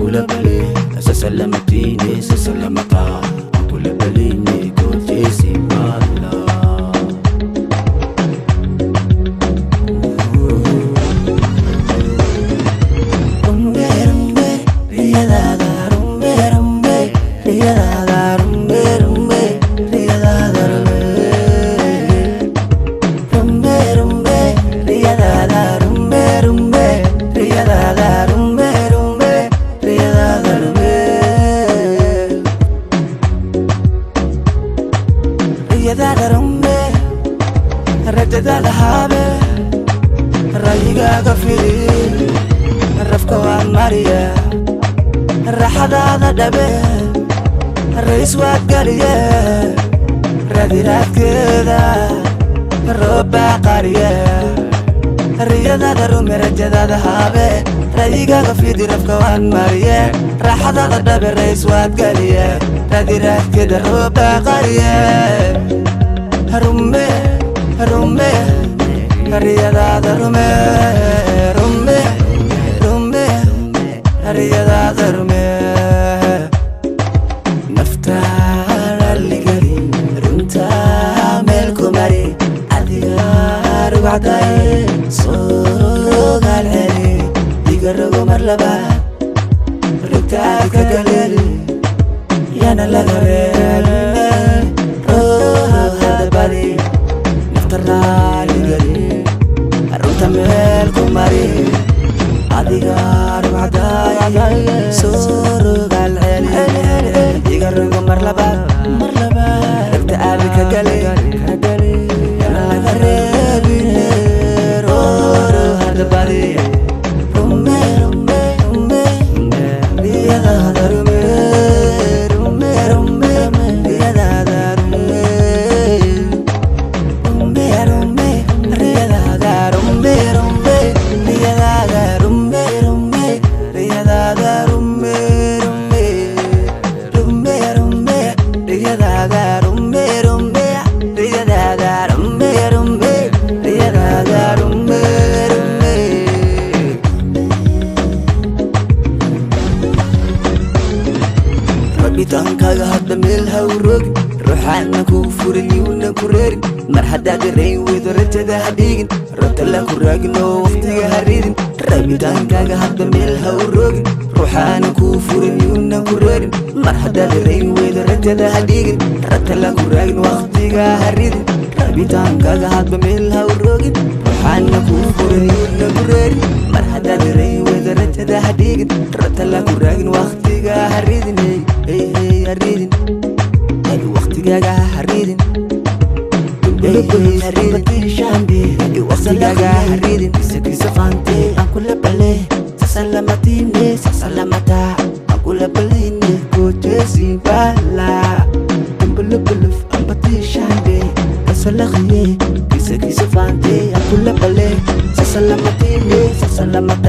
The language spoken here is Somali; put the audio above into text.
أقول بلي سسلمتيني سسلمتا أقول بليني كوتيسي بالا rumbe rumbe riyadada rumbe rumbe riyadada rumbe rumbe riyadada rumbe rumbe riyadada rumbe rumbe riyadada rumbe rumbe riyadada riyadada rumbe rajadada habe rayiga gafiri rafka waan mariya raxadaada dhabe rays waad galiye radiraadkeeda rooba qariye riyadaada rume rajadaada habe rayigaaga fidi rafka waan mariye raxadaada dhabe rays waad galiye radiraadkeeda rooba qariye rume rume riyadaada rume rume riyadada rume naftaada ligari runta meel ku mari adiga rugcadaye soogaal celi iga rogo mar labaad rugtaad ka galeeli yana laga reeli hadabadi naftaada ligari runta meel ku mari adiga rugcadaye soogaal celi iga rogo mar labaad rugtaad ka galeeli yana laga reeli hadabadi rume rume rume riyadada rume rume rume riyadada rume rume rume riyadada rume rume riyadada rume rume riyadada rume rume rume rume riyadada rume rume riyadada rume rume riyadada rume rume rabitaankaaga hadda meel ha u rogin ruuxaana kuu furin yuuna ku reerin mar haddaad rayn weydo rajada ha dhigin rabta la ku raagin oo waqtiga ha ridin rabitaankaaga hadda meel ha u rogin ruuxaana kuu furin yuuna ku reerin mar haddaad rayn weydo rajada ha dhigin rabta la ku raagin waqtiga ha ridin rabitaankaaga hadda meel ha u rogin ruuxaana kuu furin yuuna ku reerin mar haddaad rayn weydo rajada ha dhigin rabta la ku raagin waqtiga ha ridin hey ha ridin waqtigaaga ha ridin waqtigaaga ha ridin isagiisa qaante aan kula bale sasalamatine sasalamata aan kula baline kootesi bala ambulubuluf ambatishambe kasalakhiye isagiisa qaante aan kula bale sasalamatine sasalamata